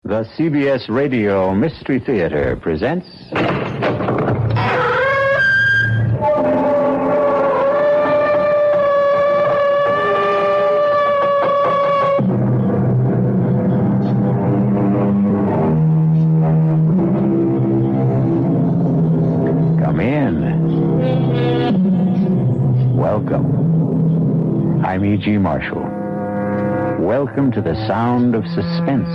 The CBS Radio Mystery Theater presents... Come in. Welcome. I'm E.G. Marshall. Welcome to the sound of suspense.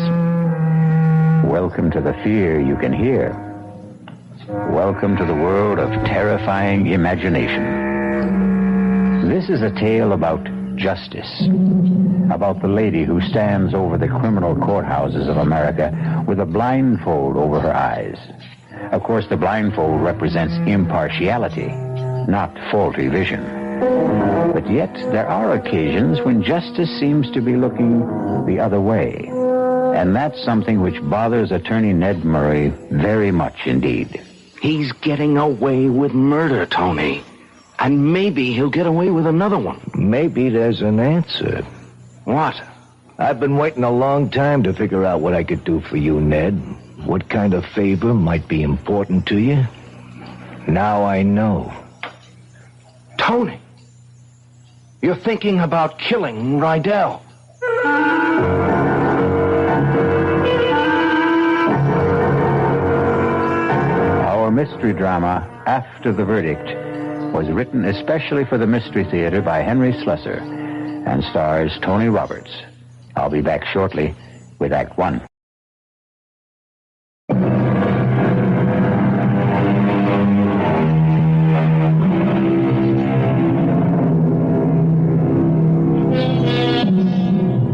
Welcome to the fear you can hear. Welcome to the world of terrifying imagination. This is a tale about justice, about the lady who stands over the criminal courthouses of America with a blindfold over her eyes. Of course, the blindfold represents impartiality, not faulty vision. But yet, there are occasions when justice seems to be looking the other way. And that's something which bothers Attorney Ned Murray very much indeed. He's getting away with murder, Tony. And maybe he'll get away with another one. Maybe there's an answer. What? I've been waiting a long time to figure out what I could do for you, Ned. What kind of favor might be important to you? Now I know. Tony, you're thinking about killing Rydell. Our mystery drama, After the Verdict, was written especially for the Mystery Theater by Henry Slesar and stars Tony Roberts. I'll be back shortly with Act One.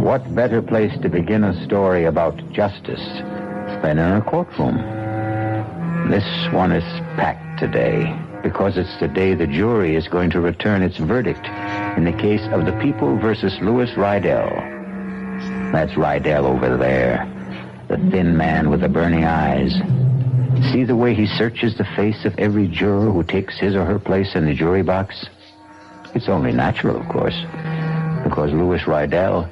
What better place to begin a story about justice than in a courtroom? This one is packed today because it's the day the jury is going to return its verdict in the case of the People versus Louis Rydell. That's Rydell over there, the thin man with the burning eyes. See the way he searches the face of every juror who takes his or her place in the jury box? It's only natural, of course, because Louis Rydell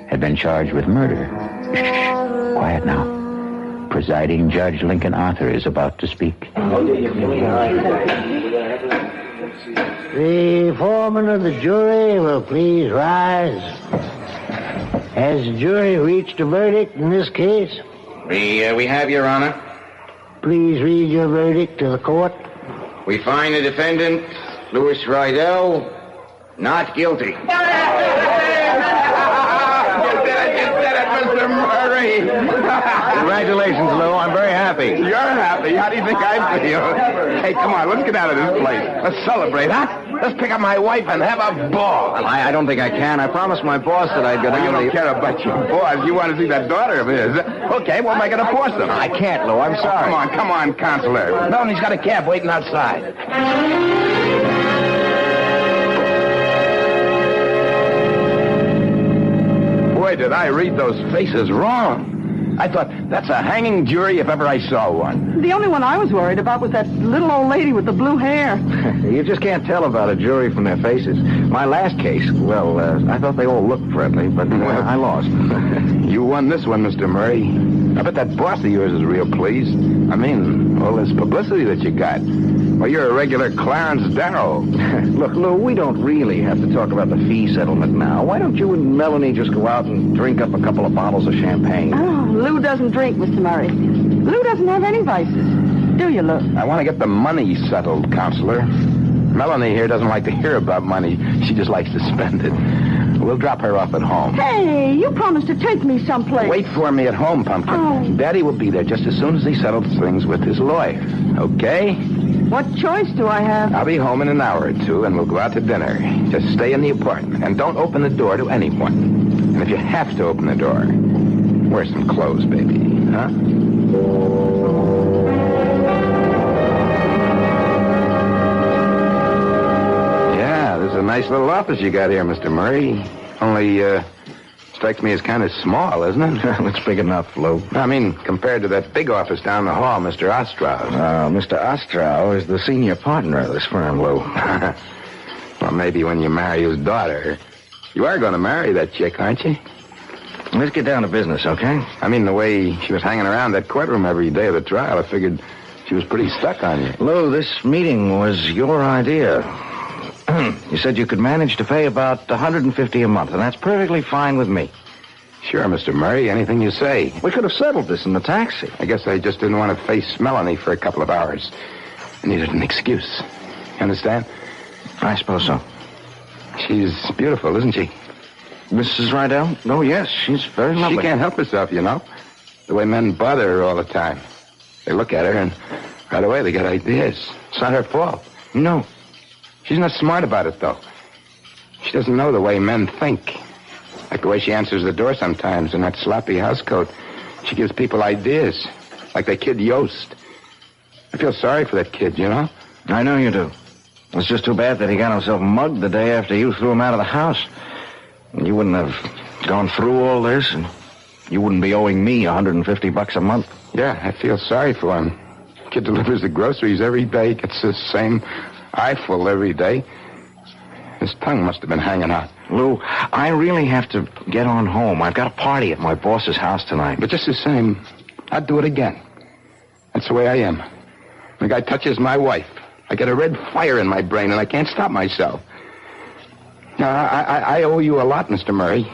had been charged with murder. Shh, quiet now. Presiding Judge Lincoln Arthur is about to speak. The foreman of the jury will please rise. Has the jury reached a verdict in this case? We have, Your Honor. Please read your verdict to the court. We find the defendant, Louis Rydell, not guilty. Mr. Murray. Congratulations, Lou. I'm very happy. You're happy. How do you think I feel? Hey, come on. Let's get out of this place. Let's celebrate, huh? Let's pick up my wife and have a ball. Well, I don't think I can. I promised my boss that I'd go down You don't care about your boss. You want to see that daughter of his. Okay, we'll make it a foursome. I can't, Lou. I'm sorry. Come on, Counselor. No, he's got a cab waiting outside. Boy, did I read those faces wrong. I thought, that's a hanging jury if ever I saw one. The only one I was worried about was that little old lady with the blue hair. You just can't tell about a jury from their faces. My last case, well, I thought they all looked friendly, but I lost. You won this one, Mr. Murray. I bet that boss of yours is real pleased. I mean, all this publicity that you got. Well, you're a regular Clarence Darrow. Look, Lou, we don't really have to talk about the fee settlement now. Why don't you and Melanie just go out and drink up a couple of bottles of champagne? Oh, Lou doesn't drink, Mr. Murray. Lou doesn't have any vices. Do you, Lou? I want to get the money settled, Counselor. Melanie here doesn't like to hear about money. She just likes to spend it. We'll drop her off at home. Hey, you promised to take me someplace. Wait for me at home, Pumpkin. Oh. Daddy will be there just as soon as he settles things with his lawyer. Okay? What choice do I have? I'll be home in an hour or two, and we'll go out to dinner. Just stay in the apartment, and don't open the door to anyone. And if you have to open the door, wear some clothes, baby. Huh? Yeah, this is a nice little office you got here, Mr. Murray. Only, strikes me as kind of small, isn't it? It's big enough, Lou. I mean, compared to that big office down the hall, Mr. Ostrow. Mr. Ostrow is the senior partner of this firm, Lou. Well, maybe when you marry his daughter. You are going to marry that chick, aren't you? Let's get down to business, okay? I mean, the way she was hanging around that courtroom every day of the trial, I figured she was pretty stuck on you. Lou, this meeting was your idea. You said you could manage to pay about $150 a month, and that's perfectly fine with me. Sure, Mr. Murray, anything you say. We could have settled this in the taxi. I guess I just didn't want to face Melanie for a couple of hours. I needed an excuse. You understand? I suppose so. She's beautiful, isn't she? Mrs. Rydell? Oh, yes, she's very lovely. She can't help herself, you know. The way men bother her all the time. They look at her, and right away they get ideas. It's not her fault. No. She's not smart about it, though. She doesn't know the way men think. Like the way she answers the door sometimes in that sloppy housecoat. She gives people ideas. Like that kid Yost. I feel sorry for that kid, you know? I know you do. It's just too bad that he got himself mugged the day after you threw him out of the house. You wouldn't have gone through all this, and you wouldn't be owing me $150 a month. Yeah, I feel sorry for him. Kid delivers the groceries every day, gets the same eyeful every day. His tongue must have been hanging out. Lou, I really have to get on home. I've got a party at my boss's house tonight. But just the same, I'd do it again. That's the way I am. When a guy touches my wife, I get a red fire in my brain, and I can't stop myself. Now, I owe you a lot, Mr. Murray.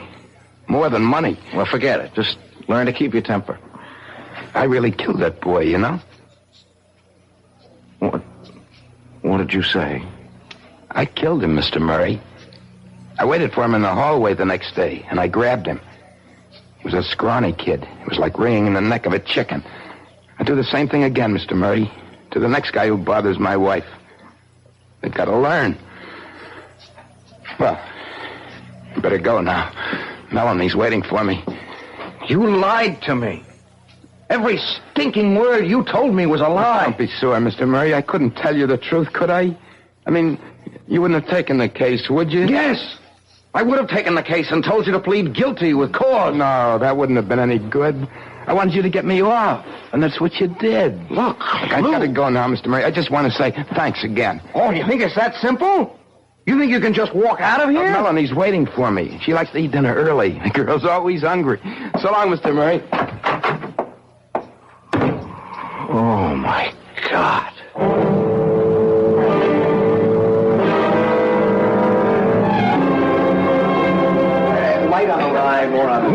More than money. Well, forget it. Just learn to keep your temper. I really killed that boy, you know? What did you say? I killed him, Mr. Murray. I waited for him in the hallway the next day, and I grabbed him. He was a scrawny kid. It was like wringing the neck of a chicken. I'd do the same thing again, Mr. Murray, to the next guy who bothers my wife. They've got to learn. Well, you better go now. Melanie's waiting for me. You lied to me. Every stinking word you told me was a lie. Don't be sore, Mr. Murray. I couldn't tell you the truth, could I? I mean, you wouldn't have taken the case, would you? Yes. I would have taken the case and told you to plead guilty with cause. No, that wouldn't have been any good. I wanted you to get me off, and that's what you did. Look, I gotta go now, Mr. Murray. I just want to say thanks again. Oh, you think it's that simple? You think you can just walk out of here? Melanie's waiting for me. She likes to eat dinner early. The girl's always hungry. So long, Mr. Murray. Oh, my God. Light on the line, more on the...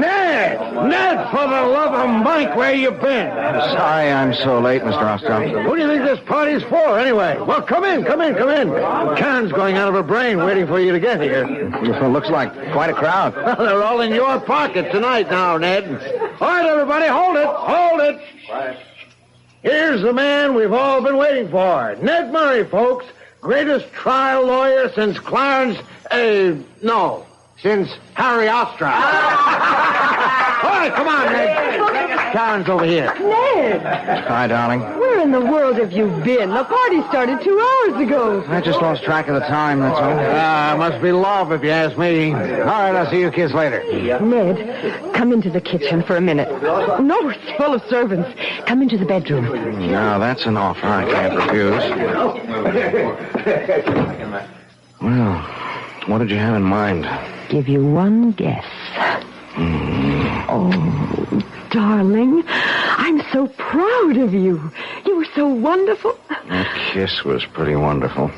Ned, for the love of Mike, where you been? Sorry I'm so late, Mr. Armstrong. Who do you think this party's for, anyway? Well, come in. Karen's going out of her brain waiting for you to get here. It looks like quite a crowd. Well, they're all in your pocket tonight now, Ned. All right, everybody, hold it. Here's the man we've all been waiting for. Ned Murray, folks. Greatest trial lawyer since Clarence... since Harry Ostrand. All right, come on, Ned. Karen's over here. Ned, Hi, darling. where in the world have you been? The party started 2 hours ago. I just lost track of the time, that's all. Must be love, if you ask me. All right, I'll see you kids later. Ned, come into the kitchen for a minute. No, it's full of servants. Come into the bedroom. Now, that's an offer I can't refuse. Well, what did you have in mind? Give you one guess. Oh, darling, I'm so proud of you. You were so wonderful. That kiss was pretty wonderful.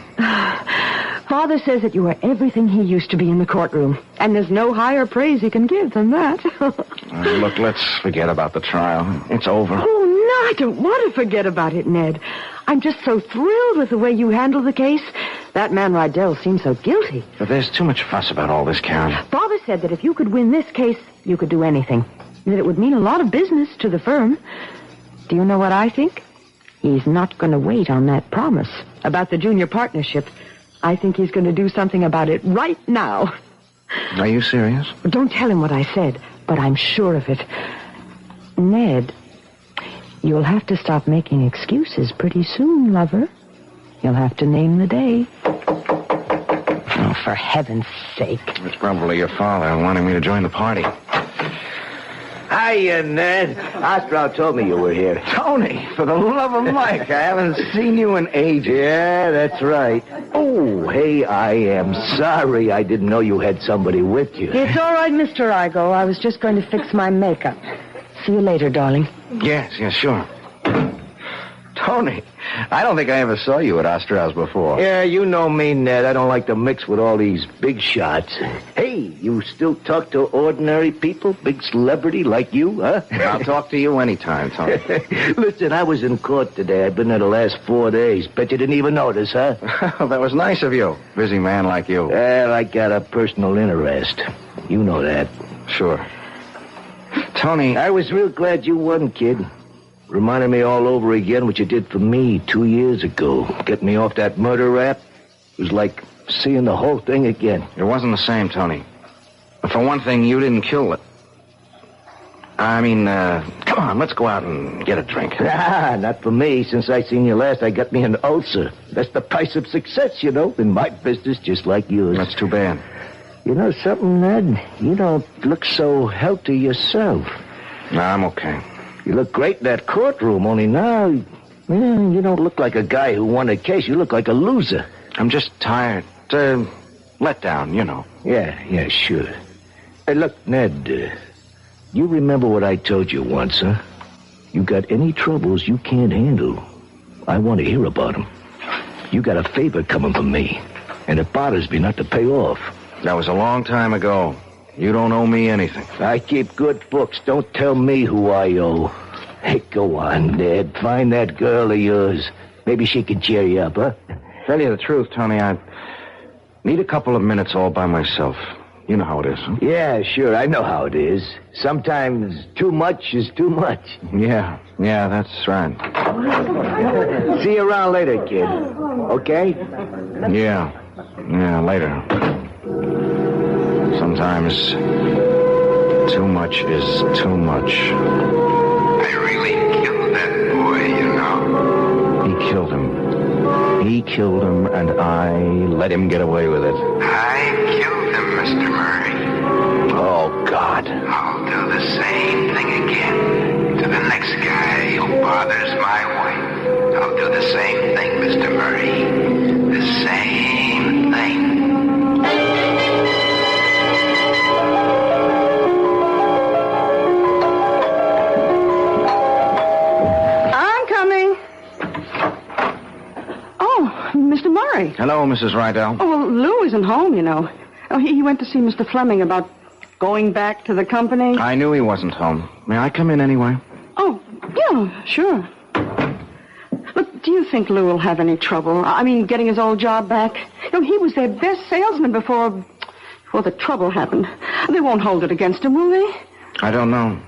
Father says that you are everything he used to be in the courtroom, and there's no higher praise he can give than that. Look, let's forget about the trial. It's over. Oh, no, I don't want to forget about it, Ned. I'm just so thrilled with the way you handled the case. That man Rydell seemed so guilty. But there's too much fuss about all this, Karen. Father said that if you could win this case, you could do anything. That it would mean a lot of business to the firm. Do you know what I think? He's not going to wait on that promise about the junior partnership. I think he's going to do something about it right now. Are you serious? Don't tell him what I said, but I'm sure of it. Ned, you'll have to stop making excuses pretty soon, lover. You'll have to name the day. Oh, for heaven's sake. It's probably your father wanting me to join the party. Hiya, Ned. Ostrow told me you were here. Tony, for the love of Mike, I haven't seen you in ages. Yeah, that's right. Oh, hey, I am sorry. I didn't know you had somebody with you. It's all right, Mr. Igo. I was just going to fix my makeup. See you later, darling. Yes, sure. Tony, I don't think I ever saw you at Ostrow's before. Yeah, you know me, Ned. I don't like to mix with all these big shots. Hey, you still talk to ordinary people? Big celebrity like you, huh? I'll talk to you anytime, Tony. Listen, I was in court today. I've been there the last 4 days. Bet you didn't even notice, huh? That was nice of you. Busy man like you. Well, I got a personal interest. You know that. Sure. Tony, I was real glad you won, kid. Reminded me all over again what you did for me 2 years ago. Get me off that murder rap. It was like seeing the whole thing again. it wasn't the same, Tony. For one thing, you didn't kill it. I mean, come on, let's go out and get a drink. Ah, not for me. Since I seen you last, I got me an ulcer. That's the price of success, you know, in my business, just like yours. That's too bad. You know something, Ned? You don't look so healthy yourself. No, I'm okay. You look great in that courtroom, only now, you don't look like a guy who won a case. You look like a loser. I'm just tired. Let down, you know. Yeah, sure. Hey, look, Ned, you remember what I told you once, huh? You got any troubles you can't handle, I want to hear about them. You got a favor coming from me, and it bothers me not to pay off. That was a long time ago. You don't owe me anything. I keep good books. Don't tell me who I owe. Hey, go on, Ned. Find that girl of yours. Maybe she can cheer you up, huh? Tell you the truth, Tony, I need a couple of minutes all by myself. You know how it is, huh? Yeah, sure. I know how it is. Sometimes too much is too much. Yeah, that's right. See you around later, kid. Okay? Yeah, later. Sometimes too much is too much. I really killed that boy, you know. He killed him, and I let him get away with it. I killed him, Mr. Murray. Oh, God. I'll do the same thing again to the next guy who bothers my wife. I'll do the same thing, Mr. Murray. The same thing. Mr. Murray. Hello, Mrs. Rydell. Oh, well, Lou isn't home, you know. Oh, he went to see Mr. Fleming about going back to the company. I knew he wasn't home. May I come in anyway? Oh, yeah, sure. Look, do you think Lou will have any trouble? I mean, getting his old job back? You know, he was their best salesman before the trouble happened. They won't hold it against him, will they? I don't know.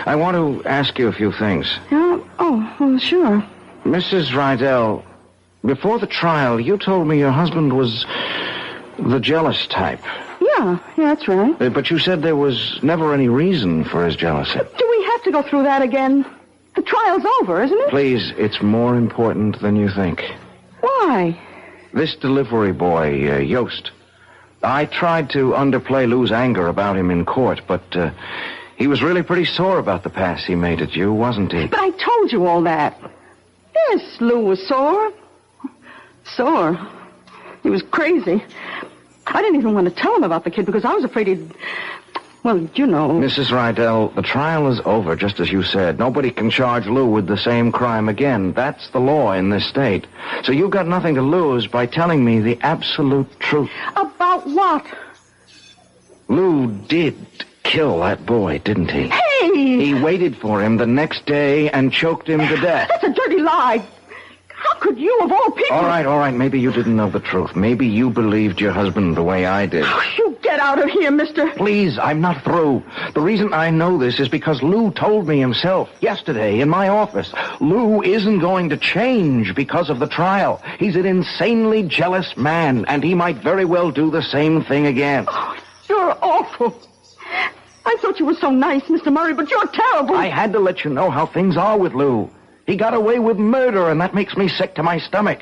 I want to ask you a few things. Yeah? Oh, well, sure. Mrs. Rydell, before the trial, you told me your husband was the jealous type. Yeah, that's right. But you said there was never any reason for his jealousy. Do we have to go through that again? The trial's over, isn't it? Please, it's more important than you think. Why? This delivery boy, Yost. I tried to underplay Lou's anger about him in court, but he was really pretty sore about the pass he made at you, wasn't he? But I told you all that. Yes, Lou was sore. Sore. He was crazy. I didn't even want to tell him about the kid because I was afraid he'd... Well, you know... Mrs. Rydell, the trial is over, just as you said. Nobody can charge Lou with the same crime again. That's the law in this state. So you've got nothing to lose by telling me the absolute truth. About what? Lou did kill that boy, didn't he? Hey! He waited for him the next day and choked him to death. That's a dirty lie. How could you, of all people... All right. Maybe you didn't know the truth. Maybe you believed your husband the way I did. Oh, you get out of here, mister. Please, I'm not through. The reason I know this is because Lou told me himself yesterday in my office. Lou isn't going to change because of the trial. He's an insanely jealous man, and he might very well do the same thing again. Oh, you're awful. I thought you were so nice, Mr. Murray, but you're terrible. I had to let you know how things are with Lou. He got away with murder, and that makes me sick to my stomach.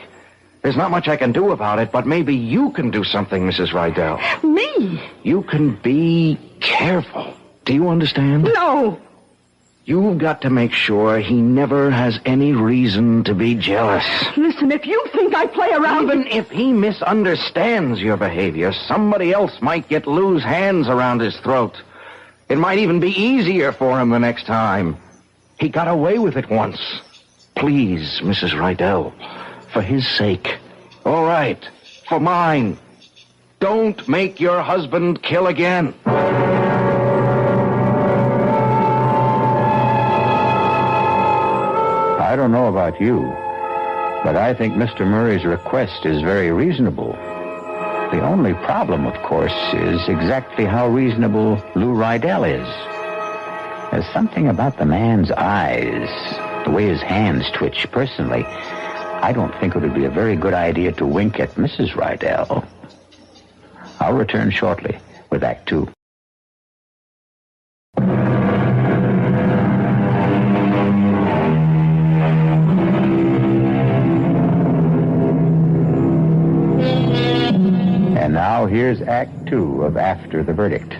There's not much I can do about it, but maybe you can do something, Mrs. Rydell. Me? You can be careful. Do you understand? No! You've got to make sure he never has any reason to be jealous. Listen, if you think I play around... Even if he misunderstands your behavior, somebody else might get Lou's hands around his throat. It might even be easier for him the next time. He got away with it once. Please, Mrs. Rydell, for his sake. All right, for mine. Don't make your husband kill again. I don't know about you, but I think Mr. Murray's request is very reasonable. The only problem, of course, is exactly how reasonable Lou Rydell is. There's something about the man's eyes, the way his hands twitch. Personally, I don't think it would be a very good idea to wink at Mrs. Rydell. I'll return shortly with Act Two. And now here's Act Two of After the Verdict.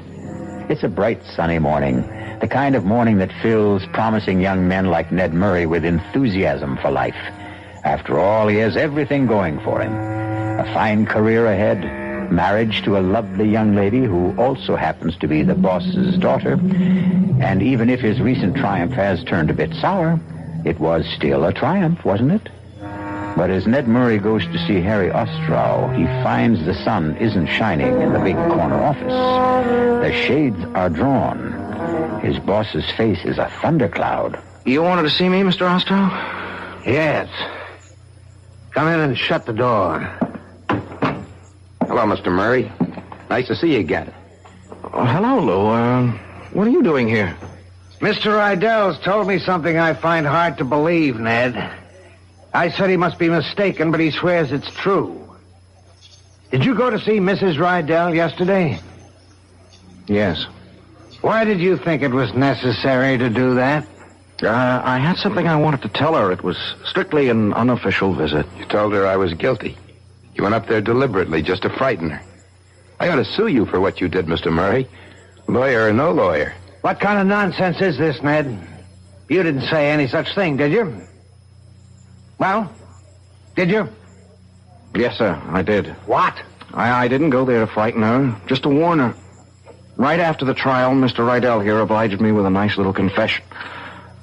It's a bright, sunny morning, the kind of morning that fills promising young men like Ned Murray with enthusiasm for life. After all, he has everything going for him. A fine career ahead, marriage to a lovely young lady who also happens to be the boss's daughter, and even if his recent triumph has turned a bit sour, it was still a triumph, wasn't it? But as Ned Murray goes to see Harry Ostrow, he finds the sun isn't shining in the big corner office. The shades are drawn. His boss's face is a thundercloud. You wanted to see me, Mr. Ostrow? Yes. Come in and shut the door. Hello, Mr. Murray. Nice to see you again. Oh, hello, Lou. What are you doing here? Mr. Rydell's told me something I find hard to believe, Ned. I said he must be mistaken, but he swears it's true. Did you go to see Mrs. Rydell yesterday? Yes. Why did you think it was necessary to do that? I had something I wanted to tell her. It was strictly an unofficial visit. You told her I was guilty. You went up there deliberately just to frighten her. I ought to sue you for what you did, Mr. Murray. Lawyer or no lawyer. What kind of nonsense is this, Ned? You didn't say any such thing, did you? Well, did you? Yes, sir, I did. What? I didn't go there to frighten her, just to warn her. Right after the trial, Mr. Rydell here obliged me with a nice little confession.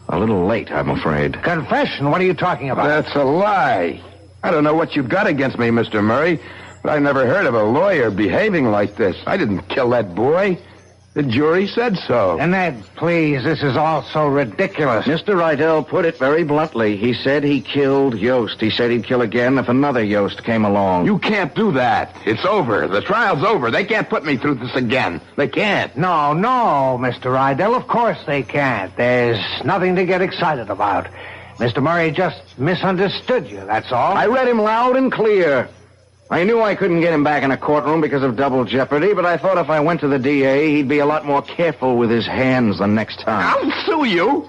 A little late, I'm afraid. Confession? What are you talking about? That's a lie. I don't know what you've got against me, Mr. Murray, but I've never heard of a lawyer behaving like this. I didn't kill that boy. The jury said so. And Ned, please, this is all so ridiculous. Mr. Rydell put it very bluntly. He said he killed Yost. He said he'd kill again if another Yost came along. You can't do that. It's over. The trial's over. They can't put me through this again. They can't. No, Mr. Rydell, of course they can't. There's nothing to get excited about. Mr. Murray just misunderstood you, that's all. I read him loud and clear. I knew I couldn't get him back in a courtroom because of double jeopardy, but I thought if I went to the DA, he'd be a lot more careful with his hands the next time. I'll sue you.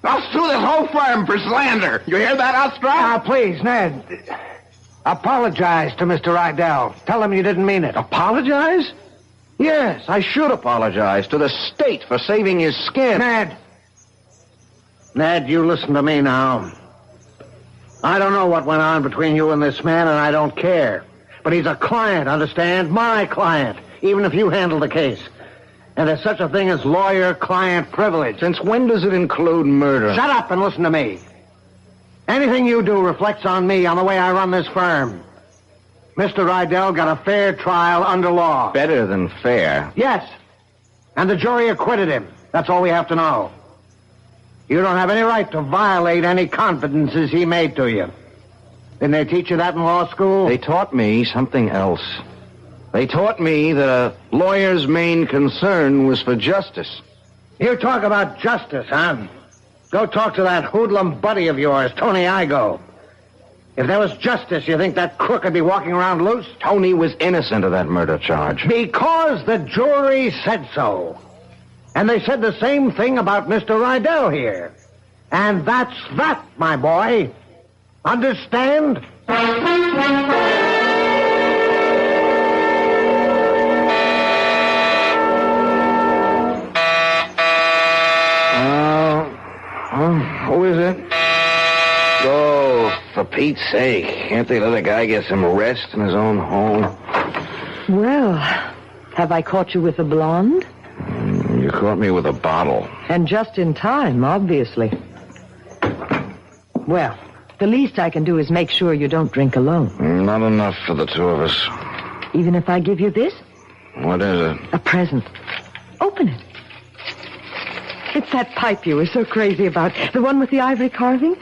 I'll sue this whole firm for slander. You hear that, Ostrow? Now, please, Ned, apologize to Mr. Rydell. Tell him you didn't mean it. Apologize? Yes, I should apologize to the state for saving his skin. Ned, you listen to me now. I don't know what went on between you and this man, and I don't care. But he's a client, understand? My client, even if you handle the case. And there's such a thing as lawyer-client privilege. Since when does it include murder? Shut up and listen to me. Anything you do reflects on me, on the way I run this firm. Mr. Rydell got a fair trial under law. Better than fair. Yes. And the jury acquitted him. That's all we have to know. You don't have any right to violate any confidences he made to you. Didn't they teach you that in law school? They taught me something else. They taught me that a lawyer's main concern was for justice. You talk about justice, huh? Go talk to that hoodlum buddy of yours, Tony Igo. If there was justice, you think that crook would be walking around loose? Tony was innocent of that murder charge. Because the jury said so. And they said the same thing about Mr. Rydell here. And that's that, my boy. Understand? yet? Oh, for Pete's sake. Can't they let a guy get some rest in his own home? Well, have I caught you with a blonde? You caught me with a bottle. And just in time, obviously. Well, the least I can do is make sure you don't drink alone. Not enough for the two of us. Even if I give you this? What is it? A present. Open it. It's that pipe you were so crazy about. The one with the ivory carving.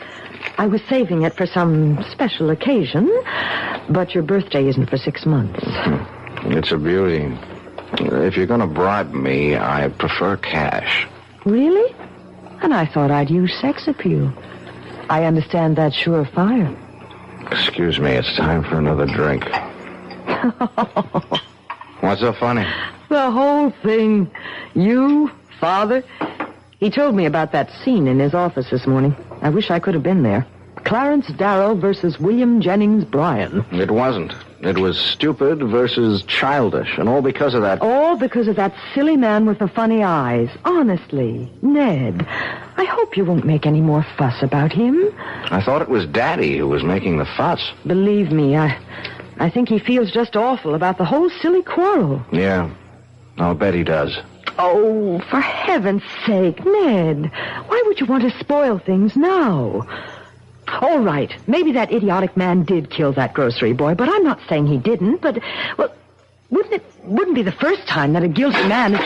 I was saving it for some special occasion, but your birthday isn't for 6 months. It's a beauty. If you're going to bribe me, I prefer cash. Really? And I thought I'd use sex appeal. I understand that's surefire. Excuse me, it's time for another drink. What's so funny? The whole thing. You, Father. He told me about that scene in his office this morning. I wish I could have been there. Clarence Darrow versus William Jennings Bryan. It wasn't. It was stupid versus childish, and all because of that. All because of that silly man with the funny eyes. Honestly, Ned, I hope you won't make any more fuss about him. I thought it was Daddy who was making the fuss. Believe me, I think he feels just awful about the whole silly quarrel. Yeah, I'll bet he does. Oh, for heaven's sake, Ned. Why would you want to spoil things now? All right, maybe that idiotic man did kill that grocery boy, but I'm not saying he didn't. But, well, wouldn't be the first time that a guilty man is...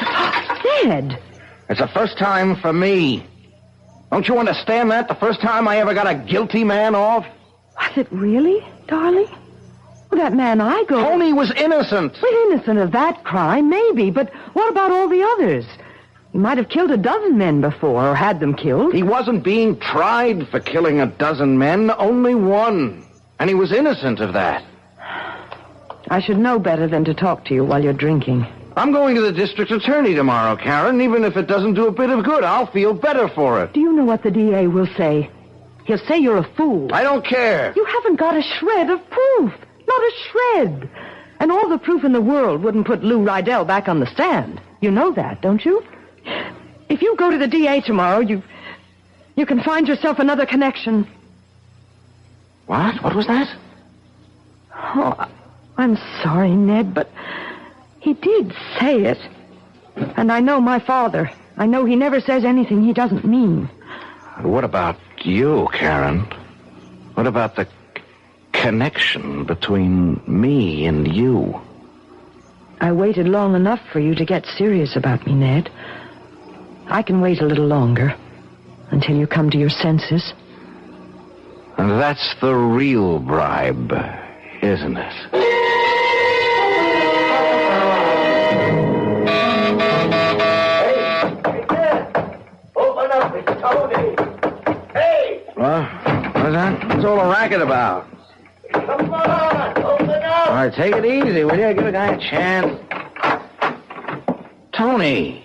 Ned! It's the first time for me. Don't you understand that? The first time I ever got a guilty man off? Was it really, darling? Well, that man Tony was innocent. Well, innocent of that crime, maybe, but what about all the others? He might have killed a dozen men before, or had them killed. He wasn't being tried for killing a dozen men, only one. And he was innocent of that. I should know better than to talk to you while you're drinking. I'm going to the district attorney tomorrow, Karen. Even if it doesn't do a bit of good, I'll feel better for it. Do you know what the DA will say? He'll say you're a fool. I don't care. You haven't got a shred of proof. Not a shred. And all the proof in the world wouldn't put Lou Rydell back on the stand. You know that, don't you? If you go to the DA tomorrow, you can find yourself another connection. What? What was that? Oh, I'm sorry, Ned, but he did say it. And I know my father. I know he never says anything he doesn't mean. What about you, Karen? What about the connection between me and you? I waited long enough for you to get serious about me, Ned. I can wait a little longer until you come to your senses. And that's the real bribe, isn't it? Hey, Dad! Open up, it's Tony! Hey! What's that? What's all the racket about? Come on, open up! All right, take it easy, will you? Give a guy a chance. Tony,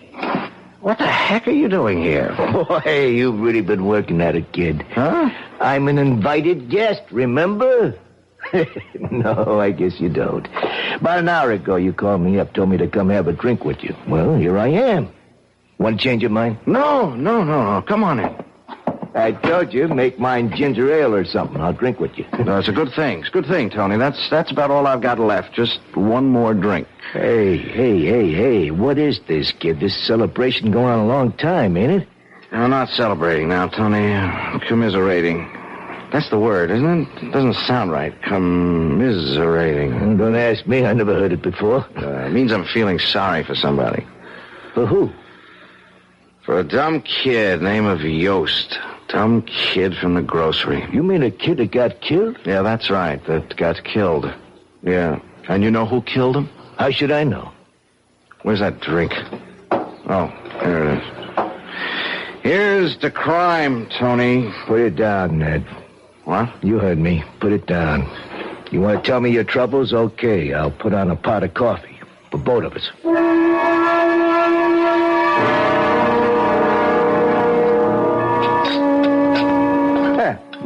what the heck are you doing here? Boy, you've really been working at it, kid. Huh? I'm an invited guest, remember? No, I guess you don't. About an hour ago, you called me up, told me to come have a drink with you. Well, here I am. Want to change your mind? No. Come on in. I told you, make mine ginger ale or something. I'll drink with you. No, it's a good thing. It's a good thing, Tony. That's about all I've got left. Just one more drink. Hey. What is this, kid? This celebration going on a long time, ain't it? I'm not celebrating now, Tony. Commiserating. That's the word, isn't it? It doesn't sound right. Commiserating. Don't ask me. I never heard it before. It means I'm feeling sorry for somebody. For who? For a dumb kid named of Yost. Dumb kid from the grocery. You mean a kid that got killed? Yeah, that's right. That got killed. Yeah. And you know who killed him? How should I know? Where's that drink? Oh, here it is. Here's the crime, Tony. Put it down, Ned. What? You heard me. Put it down. You want to tell me your troubles? Okay, I'll put on a pot of coffee for both of us.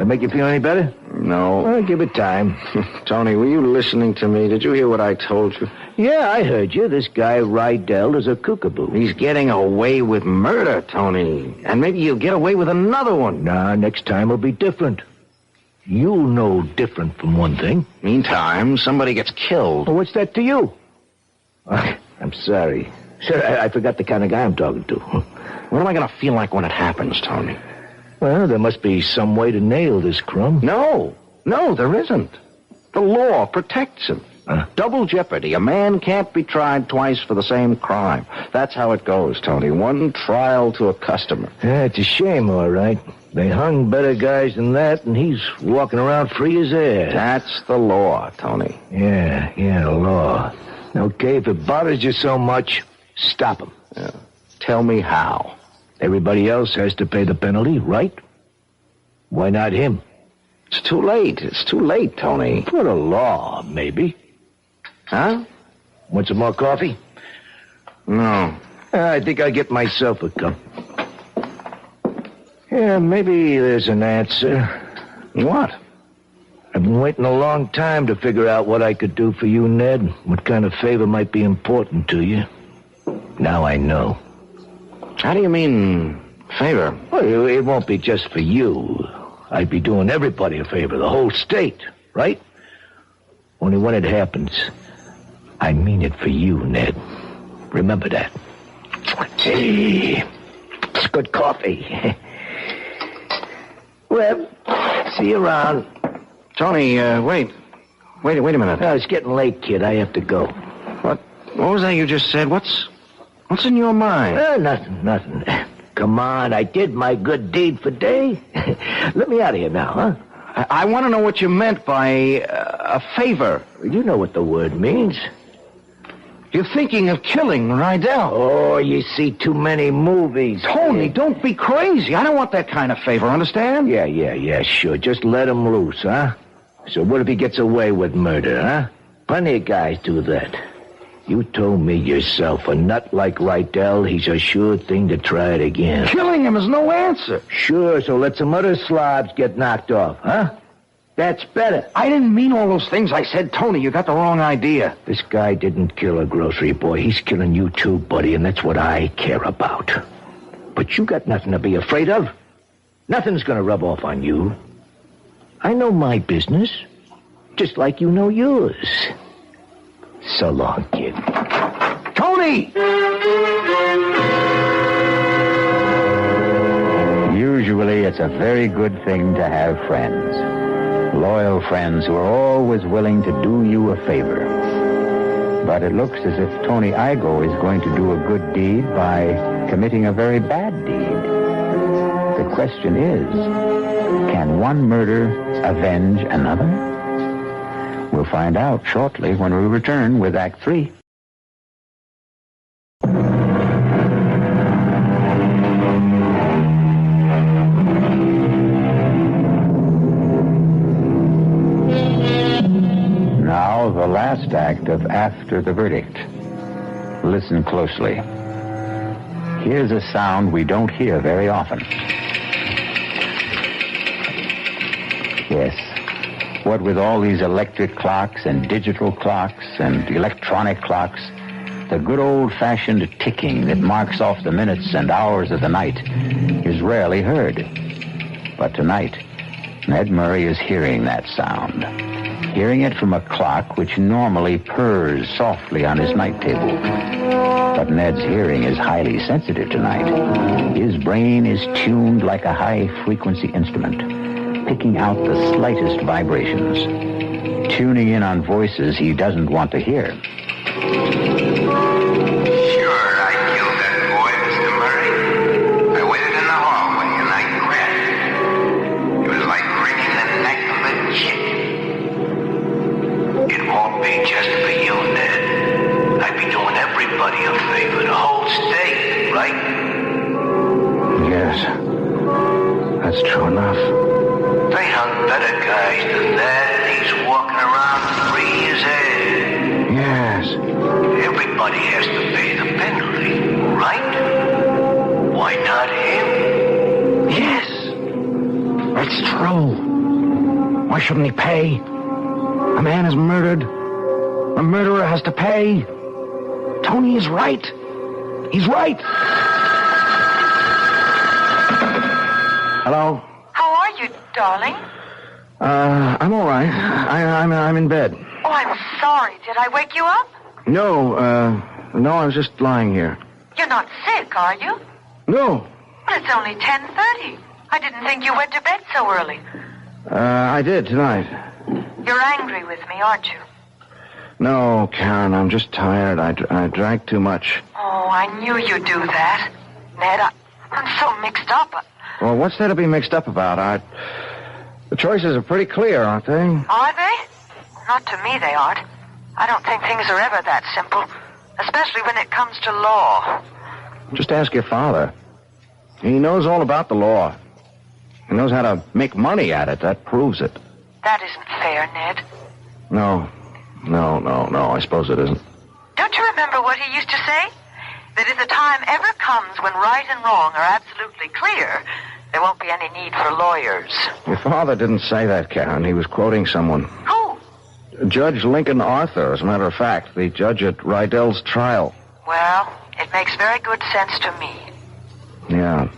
That make you feel any better? No. Well, give it time. Tony, were you listening to me? Did you hear what I told you? Yeah, I heard you. This guy, Rydell, is a kookaboo. He's getting away with murder, Tony. And maybe he'll get away with another one. Nah, next time will be different. You'll know different from one thing. Meantime, somebody gets killed. Well, what's that to you? I'm sorry. Sir, I forgot the kind of guy I'm talking to. What am I going to feel like when it happens, Tony? Well, there must be some way to nail this crumb. No, there isn't. The law protects him. Double jeopardy. A man can't be tried twice for the same crime. That's how it goes, Tony. One trial to a customer. Yeah, it's a shame, all right. They hung better guys than that, and he's walking around free as air. That's the law, Tony. Yeah, the law. Okay, if it bothers you so much, stop him. Yeah. Tell me how. Everybody else has to pay the penalty, right? Why not him? It's too late. It's too late, Tony. For the law, maybe. Huh? Want some more coffee? No. I think I'll get myself a cup. Yeah, maybe there's an answer. What? I've been waiting a long time to figure out what I could do for you, Ned. What kind of favor might be important to you. Now I know. How do you mean, favor? Well, it won't be just for you. I'd be doing everybody a favor, the whole state, right? Only when it happens, I mean it for you, Ned. Remember that. Hey, it's good coffee. Well, see you around. Tony, wait a minute. Oh, it's getting late, kid. I have to go. What was that you just said? What's in your mind? Nothing. Come on, I did my good deed for day. Let me out of here now, huh? I want to know what you meant by a favor. You know what the word means. You're thinking of killing Rydell. Oh, you see too many movies. Tony, don't be crazy. I don't want that kind of favor, understand? Yeah, sure. Just let him loose, huh? So what if he gets away with murder, huh? Plenty of guys do that. You told me yourself, a nut like Rydell, he's a sure thing to try it again. Killing him is no answer. Sure, so let some other slobs get knocked off, huh? That's better. I didn't mean all those things I said, Tony. You got the wrong idea. This guy didn't kill a grocery boy. He's killing you too, buddy, and that's what I care about. But you got nothing to be afraid of. Nothing's gonna rub off on you. I know my business, just like you know yours. So long, kid. Tony! Usually it's a very good thing to have friends. Loyal friends who are always willing to do you a favor. But it looks as if Tony Igo is going to do a good deed by committing a very bad deed. The question is, can one murder avenge another? We'll find out shortly when we return with Act 3. Now, the last act of After the Verdict. Listen closely. Here's a sound we don't hear very often. Yes. What with all these electric clocks and digital clocks and electronic clocks, the good old-fashioned ticking that marks off the minutes and hours of the night is rarely heard. But tonight, Ned Murray is hearing that sound. Hearing it from a clock which normally purrs softly on his night table. But Ned's hearing is highly sensitive tonight. His brain is tuned like a high-frequency instrument, picking out the slightest vibrations, tuning in on voices he doesn't want to hear. Sure, I killed that boy, Mr. Murray. I waited in the hallway and I grabbed him. It was like wringing the neck of a chicken. It won't be just for you, Ned. I'd be doing everybody a favor, the whole state, right? Yes. That's true enough. They hung better guys than that, and he's walking around free as air. Yes. Everybody has to pay the penalty, right? Why not him? Yes. That's true. Why shouldn't he pay? A man is murdered. A murderer has to pay. Tony is right. He's right. Hello? How are you, darling? I'm all right. I'm in bed. Oh, I'm sorry. Did I wake you up? No, I was just lying here. You're not sick, are you? No. Well, it's only 10:30. I didn't think you went to bed so early. I did tonight. You're angry with me, aren't you? No, Karen, I'm just tired. I drank too much. Oh, I knew you'd do that. Ned, I'm so mixed up. Well, what's there to be mixed up about? The choices are pretty clear, aren't they? Are they? Not to me, they aren't. I don't think things are ever that simple, especially when it comes to law. Just ask your father. He knows all about the law. He knows how to make money at it. That proves it. That isn't fair, Ned. No, I suppose it isn't. Don't you remember what he used to say? That if the time ever comes when right and wrong are absolutely clear, there won't be any need for lawyers. Your father didn't say that, Karen. He was quoting someone. Who? Judge Lincoln Arthur, as a matter of fact, the judge at Rydell's trial. Well, it makes very good sense to me. Yeah.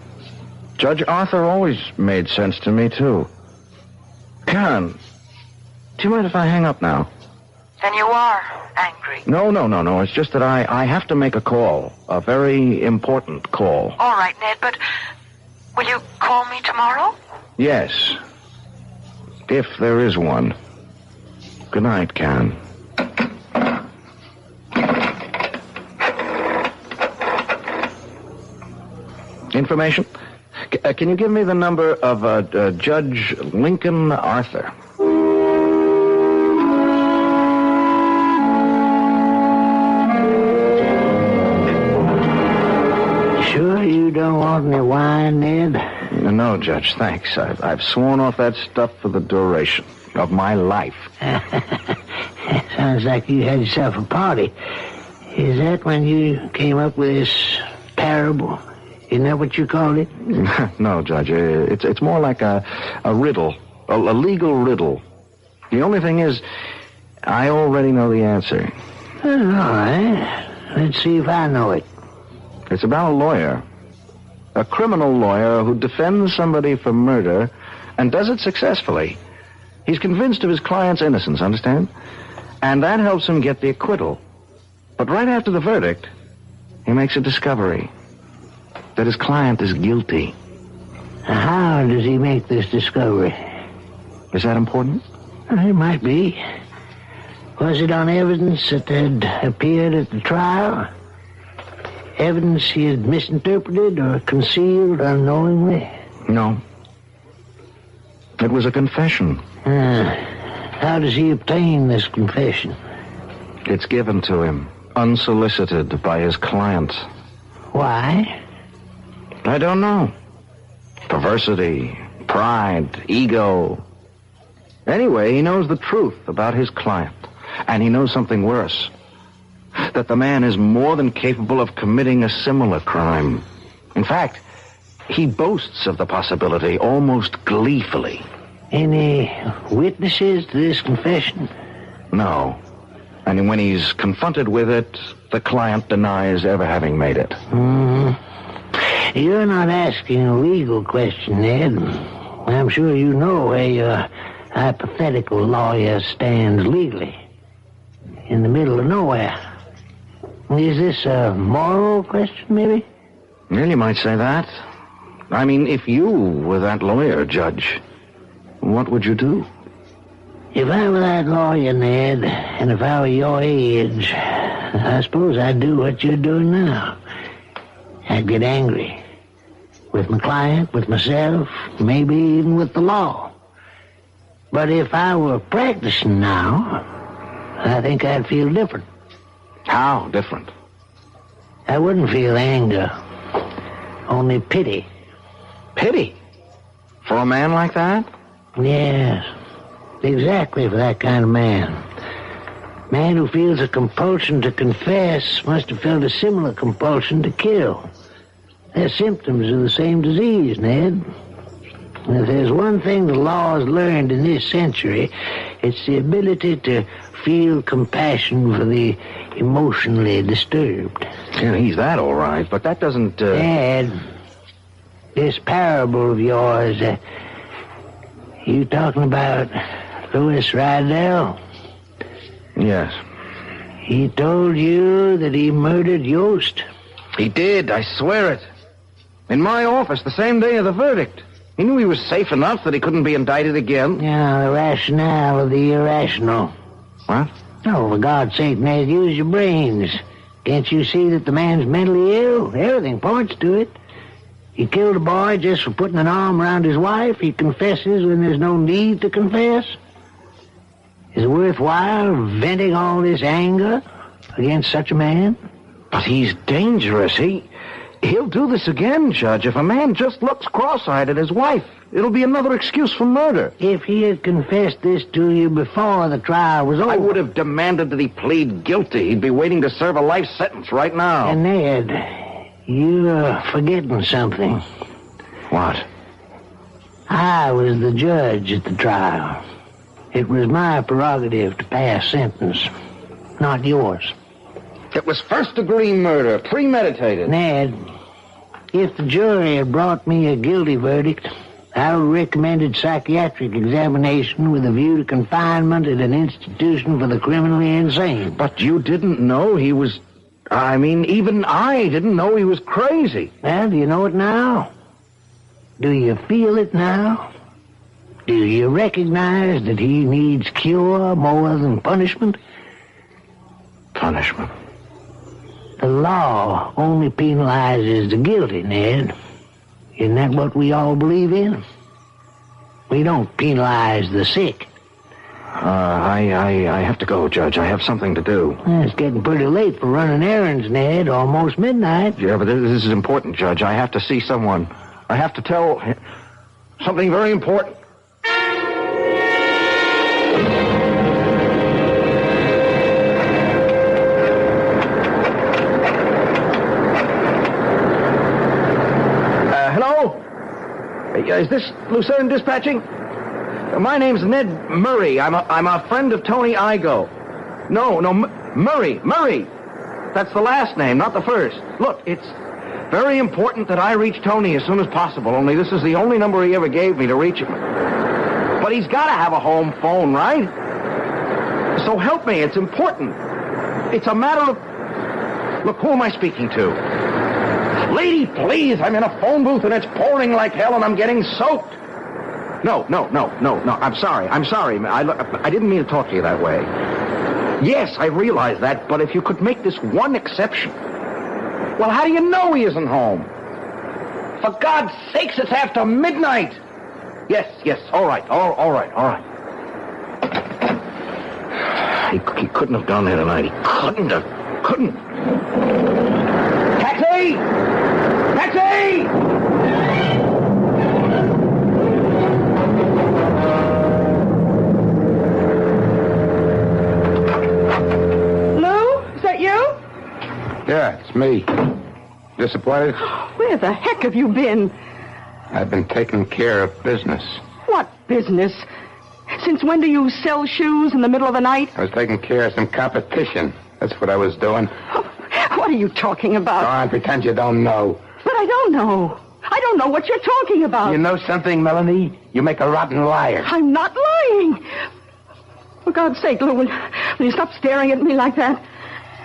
Judge Arthur always made sense to me, too. Karen, do you mind if I hang up now? Then you are angry. No. It's just that I have to make a call. A very important call. All right, Ned, but will you call me tomorrow? Yes. If there is one. Good night, Karen. Information? Can you give me the number of Judge Lincoln Arthur? Sure you don't want any wine, Ned? No, Judge, thanks. I've sworn off that stuff for the duration of my life. Sounds like you had yourself a party. Is that when you came up with this parable? Isn't that what you called it? No, Judge. It's more like a riddle, a legal riddle. The only thing is, I already know the answer. All right. Let's see if I know it. It's about a lawyer. A criminal lawyer who defends somebody for murder and does it successfully. He's convinced of his client's innocence, understand? And that helps him get the acquittal. But right after the verdict, he makes a discovery that his client is guilty. How does he make this discovery? Is that important? It might be. Was it on evidence that had appeared at the trial? Evidence he had misinterpreted or concealed unknowingly? No. It was a confession. How does he obtain this confession? It's given to him, unsolicited by his client. Why? I don't know. Perversity, pride, ego. Anyway, he knows the truth about his client. And he knows something worse. That the man is more than capable of committing a similar crime. In fact, he boasts of the possibility almost gleefully. Any witnesses to this confession? No. And when he's confronted with it, the client denies ever having made it. You're not asking a legal question, Ned. I'm sure you know where your hypothetical lawyer stands legally. In the middle of nowhere. Is this a moral question, maybe? Well, you might say that. I mean, if you were that lawyer, Judge, what would you do? If I were that lawyer, Ned, and if I were your age, I suppose I'd do what you're doing now. I'd get angry. With my client, with myself, maybe even with the law. But if I were practicing now, I think I'd feel different. How different? I wouldn't feel anger. Only pity. Pity? For a man like that? Yes. Exactly for that kind of man. Man who feels a compulsion to confess must have felt a similar compulsion to kill. They're symptoms of the same disease, Ned. If there's one thing the law has learned in this century, it's the ability to feel compassion for the emotionally disturbed. Yeah, he's that all right, but that doesn't... Dad, this parable of yours, you talking about Louis Rydell? Yes. He told you that he murdered Yost. He did, I swear it. In my office, the same day of the verdict. He knew he was safe enough that he couldn't be indicted again. Yeah, the rationale of the irrational. What? Oh, for God's sake, Ned, use your brains. Can't you see that the man's mentally ill? Everything points to it. He killed a boy just for putting an arm around his wife. He confesses when there's no need to confess. Is it worthwhile venting all this anger against such a man? But he's dangerous. He'll do this again, Judge. If a man just looks cross-eyed at his wife, it'll be another excuse for murder. If he had confessed this to you before the trial was over... I would have demanded that he plead guilty. He'd be waiting to serve a life sentence right now. And Ned, you're forgetting something. What? I was the judge at the trial. It was my prerogative to pass sentence, not yours. It was first-degree murder, premeditated. Ned, if the jury had brought me a guilty verdict, I would have recommended psychiatric examination with a view to confinement at an institution for the criminally insane. But you didn't know he was... even I didn't know he was crazy. Well, do you know it now? Do you feel it now? Do you recognize that he needs cure more than punishment? Punishment? The law only penalizes the guilty, Ned. Isn't that what we all believe in? We don't penalize the sick. I have to go, Judge. I have something to do. It's getting pretty late for running errands, Ned. Almost midnight. Yeah, but this is important, Judge. I have to see someone. I have to tell something very important. Is this Lucerne Dispatching? My name's Ned Murray. I'm a friend of Tony Igo. No, Murray. That's the last name, not the first. Look, it's very important that I reach Tony as soon as possible, only this is the only number he ever gave me to reach him. But he's got to have a home phone, right? So help me, it's important. It's a matter of... Look, who am I speaking to? Lady, please, I'm in a phone booth and it's pouring like hell and I'm getting soaked. No, I'm sorry. I didn't mean to talk to you that way. Yes, I realize that, but if you could make this one exception. Well, how do you know he isn't home? For God's sakes, it's after midnight. Yes, all right. He couldn't have gone there tonight. He couldn't. Taxi! Lou, is that you? Yeah, it's me. Disappointed? Where the heck have you been? I've been taking care of business. What business? Since when do you sell shoes in the middle of the night? I was taking care of some competition. That's what I was doing. What are you talking about? Go on, pretend you don't know. But I don't know. I don't know what you're talking about. You know something, Melanie? You make a rotten liar. I'm not lying. For God's sake, Lou, will you stop staring at me like that?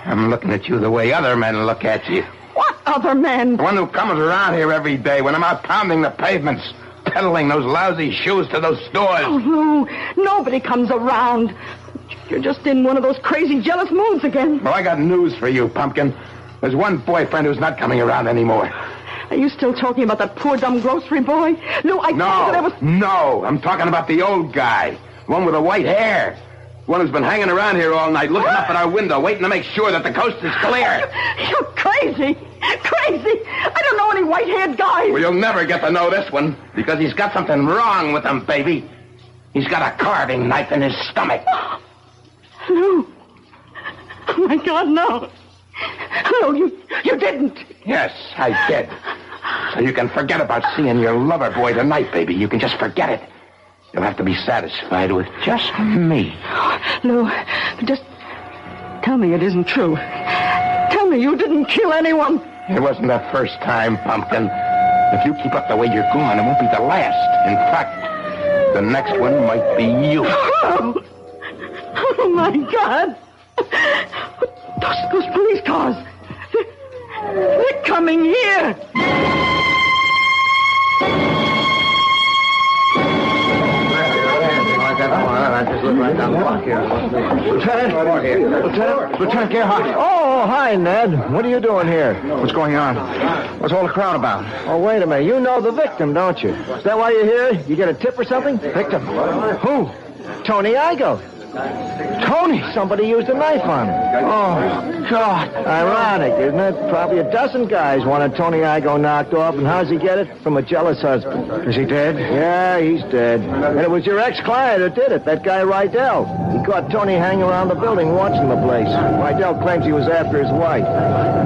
I'm looking at you the way other men look at you. What other men? The one who comes around here every day when I'm out pounding the pavements, peddling those lousy shoes to those stores. Oh, Lou, nobody comes around. You're just in one of those crazy jealous moods again. Well, I got news for you, Pumpkin. There's one boyfriend who's not coming around anymore. Are you still talking about that poor, dumb grocery boy? Lou, I told you there was... No, I'm talking about the old guy. The one with the white hair. The one who's been hanging around here all night, looking up at our window, waiting to make sure that the coast is clear. You're crazy. Crazy. I don't know any white-haired guys. Well, you'll never get to know this one, because he's got something wrong with him, baby. He's got a carving knife in his stomach. Lou. Oh, my God, no. No, you didn't. Yes, I did. So you can forget about seeing your lover boy tonight, baby. You can just forget it. You'll have to be satisfied with just me. Lou, just tell me it isn't true. Tell me you didn't kill anyone. It wasn't the first time, Pumpkin. If you keep up the way you're going, it won't be the last. In fact, the next one might be you. Oh my God. Those police cars. They're coming here. Lieutenant Gerhardt. Oh, hi, Ned. What are you doing here? What's going on? What's all the crowd about? Oh, wait a minute. You know the victim, don't you? Is that why you're here? You get a tip or something? Victim? Who? Tony Igo. Tony! Somebody used a knife on him. Oh, God. Ironic, isn't it? Probably a dozen guys wanted Tony Igo knocked off, and how's he get it? From a jealous husband. Is he dead? Yeah, he's dead. And it was your ex-client who did it, that guy Rydell. He caught Tony hanging around the building watching the place. Rydell claims he was after his wife.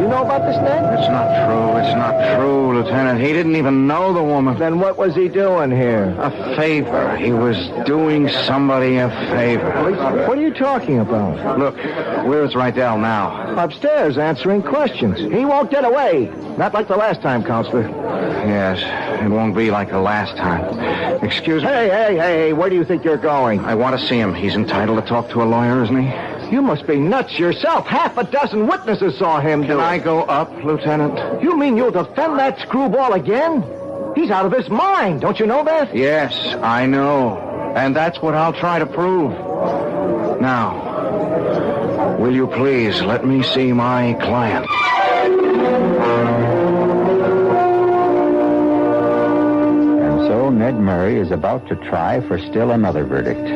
You know about this, Ned? It's not true. It's not true, Lieutenant. He didn't even know the woman. Then what was he doing here? A favor. He was doing somebody a favor. What are you talking about? Look, where's Rydell now? Upstairs, answering questions. He won't get away. Not like the last time, Counselor. Yes, it won't be like the last time. Excuse me. Hey, where do you think you're going? I want to see him. He's entitled to talk to a lawyer, isn't he? You must be nuts yourself. Half a dozen witnesses saw him do it. Can I go up, Lieutenant? You mean you'll defend that screwball again? He's out of his mind. Don't you know that? Yes, I know. And that's what I'll try to prove. Now, will you please let me see my client? And so Ned Murray is about to try for still another verdict.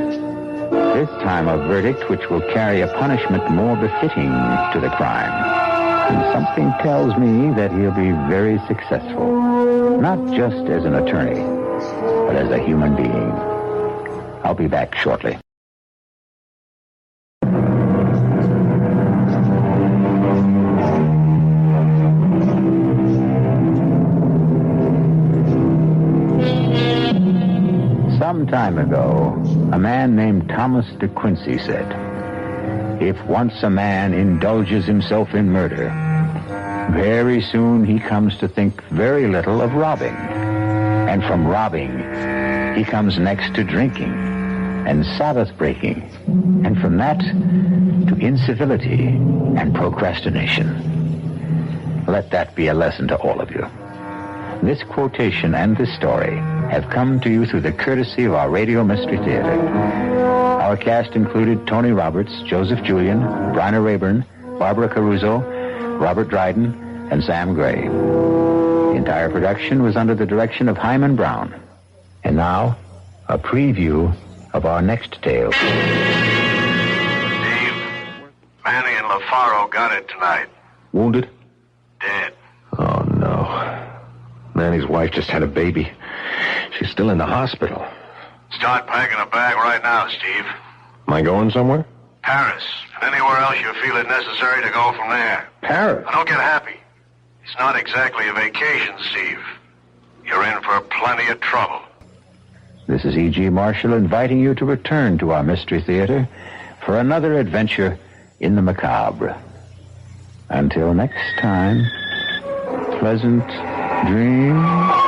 This time a verdict which will carry a punishment more befitting to the crime. And something tells me that he'll be very successful. Not just as an attorney, but as a human being. I'll be back shortly. Some time ago, a man named Thomas de Quincey said, "If once a man indulges himself in murder, very soon he comes to think very little of robbing. And from robbing, he comes next to drinking and Sabbath breaking, and from that to incivility and procrastination." Let that be a lesson to all of you. This quotation and this story have come to you through the courtesy of our Radio Mystery Theater. Our cast included Tony Roberts, Joseph Julian, Bryna Raeburn, Barbara Caruso, Robert Dryden, and Sam Gray. The entire production was under the direction of Himan Brown. And now, a preview of our next tale. Steve, Manny and LaFaro got it tonight. Wounded? Dead. Oh, no. Manny's wife just had a baby. She's still in the hospital. Start packing a bag right now, Steve. Am I going somewhere? Paris, and anywhere else you feel it necessary to go from there. Paris? Now, don't get happy. It's not exactly a vacation, Steve. You're in for plenty of trouble. This is E.G. Marshall inviting you to return to our Mystery Theater for another adventure in the macabre. Until next time, pleasant dreams.